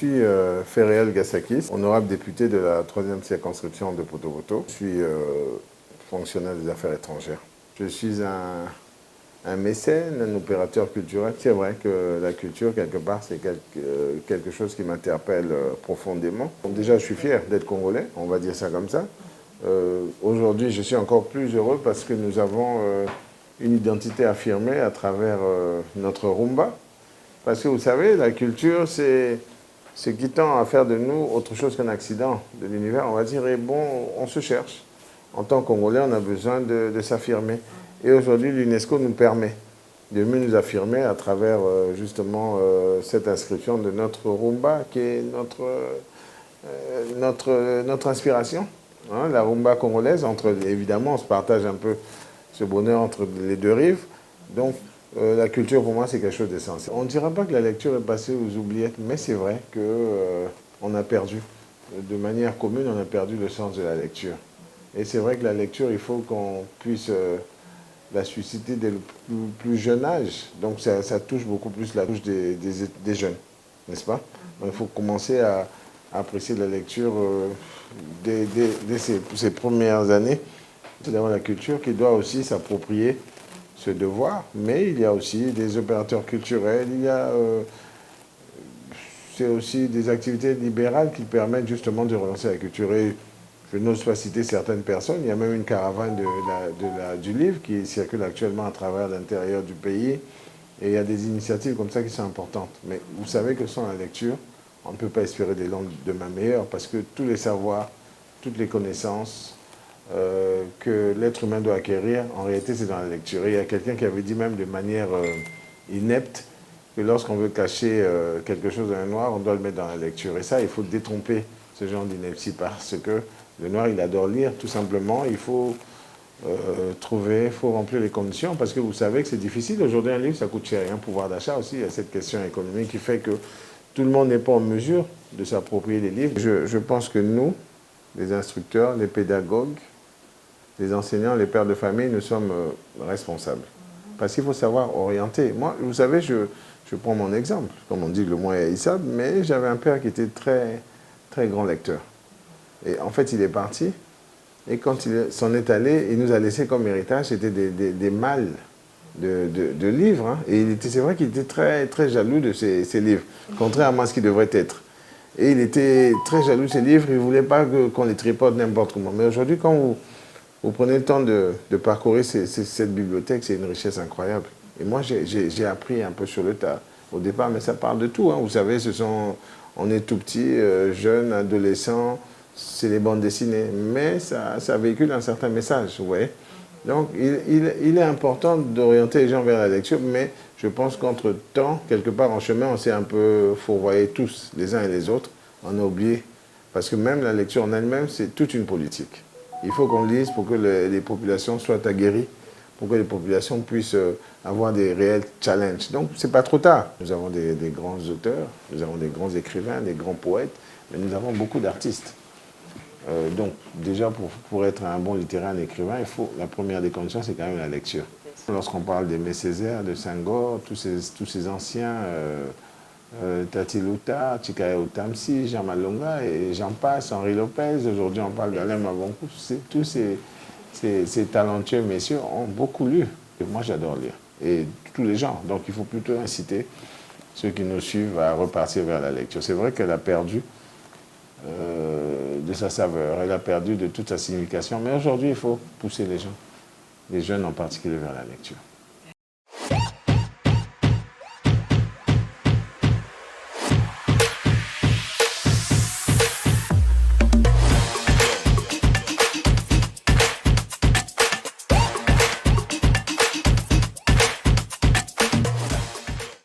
suis Féréal Gassakis, honorable député de la 3e circonscription de Poto-Poto. Je suis fonctionnaire des affaires étrangères. Je suis un mécène, un opérateur culturel. C'est vrai que la culture, quelque part, c'est quelque chose qui m'interpelle profondément. Donc déjà, je suis fier d'être congolais, on va dire ça comme ça. Aujourd'hui, je suis encore plus heureux parce que nous avons une identité affirmée à travers notre rumba. Parce que vous savez, la culture, c'est ce qui tend à faire de nous autre chose qu'un accident de l'univers. On va dire, et bon, on se cherche. En tant que Congolais, on a besoin de s'affirmer. Et aujourd'hui, l'UNESCO nous permet de mieux nous affirmer à travers justement cette inscription de notre rumba, qui est notre inspiration. Hein, la rumba congolaise, évidemment, on se partage un peu ce bonheur entre les deux rives. Donc, la culture, pour moi, c'est quelque chose d'essentiel. On ne dira pas que la lecture est passée aux oubliettes, mais c'est vrai qu'on a perdu. De manière commune, on a perdu le sens de la lecture. Et c'est vrai que la lecture, il faut qu'on puisse la susciter dès le plus jeune âge. Donc, ça touche beaucoup plus la touche des jeunes, n'est-ce pas? Donc, il faut commencer à apprécier la lecture dès ces premières années. C'est d'avoir la culture qui doit aussi s'approprier ce devoir, mais il y a aussi des opérateurs culturels, c'est aussi des activités libérales qui permettent justement de relancer la culture. Et je n'ose pas citer certaines personnes, il y a même une caravane du livre qui circule actuellement à travers l'intérieur du pays, et il y a des initiatives comme ça qui sont importantes. Mais vous savez que sans la lecture, on ne peut pas espérer des lendemains meilleurs, parce que tous les savoirs, toutes les connaissances, que l'être humain doit acquérir, en réalité, c'est dans la lecture. Et il y a quelqu'un qui avait dit même de manière inepte que lorsqu'on veut cacher quelque chose dans le noir, on doit le mettre dans la lecture. Et ça, il faut détromper ce genre d'ineptie, parce que le noir, il adore lire, tout simplement. Il faut il faut remplir les conditions, parce que vous savez que c'est difficile. Aujourd'hui, un livre, ça coûte cher. Il y a un pouvoir d'achat aussi. Il y a cette question économique qui fait que tout le monde n'est pas en mesure de s'approprier les livres. Je pense que nous, les instructeurs, les pédagogues, les enseignants, les pères de famille, nous sommes responsables. Parce qu'il faut savoir orienter. Moi, vous savez, je prends mon exemple. Comme on dit, le moins est haïssable, mais j'avais un père qui était très, très grand lecteur. Et en fait, il est parti. Et quand il s'en est allé, il nous a laissé comme héritage, c'était des malles de livres. Hein. Et c'est vrai qu'il était très, très jaloux de ces livres, contrairement à ce qu'il devrait être. Et il était très jaloux de ces livres, il ne voulait pas qu'on les tripote n'importe comment. Mais aujourd'hui, quand vous prenez le temps de parcourir cette bibliothèque, c'est une richesse incroyable. Et moi, j'ai appris un peu sur le tas au départ, mais ça parle de tout. Hein. Vous savez, on est tout petit, jeune, adolescent, c'est les bandes dessinées. Mais ça véhicule un certain message, vous voyez. Donc, il est important d'orienter les gens vers la lecture, mais je pense qu'entre-temps, quelque part en chemin, on s'est un peu fourvoyés tous, les uns et les autres. On a oublié, parce que même la lecture en elle-même, c'est toute une politique. Il faut qu'on lise pour que les populations soient aguerries, pour que les populations puissent avoir des réels challenges. Donc, ce n'est pas trop tard. Nous avons des grands auteurs, nous avons des grands écrivains, des grands poètes, mais nous avons beaucoup d'artistes. Donc, déjà, pour être un bon littéraire, un écrivain, la première des conditions, c'est quand même la lecture. Lorsqu'on parle d'Aimé Césaire, de Senghor, tous ces anciens, Tati Luta, Chikaya Tamsi, Jean Malonga, et j'en passe, Henri Lopez, aujourd'hui on parle d'Alain Mavonkou, tous ces talentueux messieurs ont beaucoup lu. Et moi, j'adore lire. Et tous les gens. Donc, il faut plutôt inciter ceux qui nous suivent à repartir vers la lecture. C'est vrai qu'elle a perdu de sa saveur, elle a perdu de toute sa signification. Mais aujourd'hui, il faut pousser les gens, les jeunes en particulier, vers la lecture.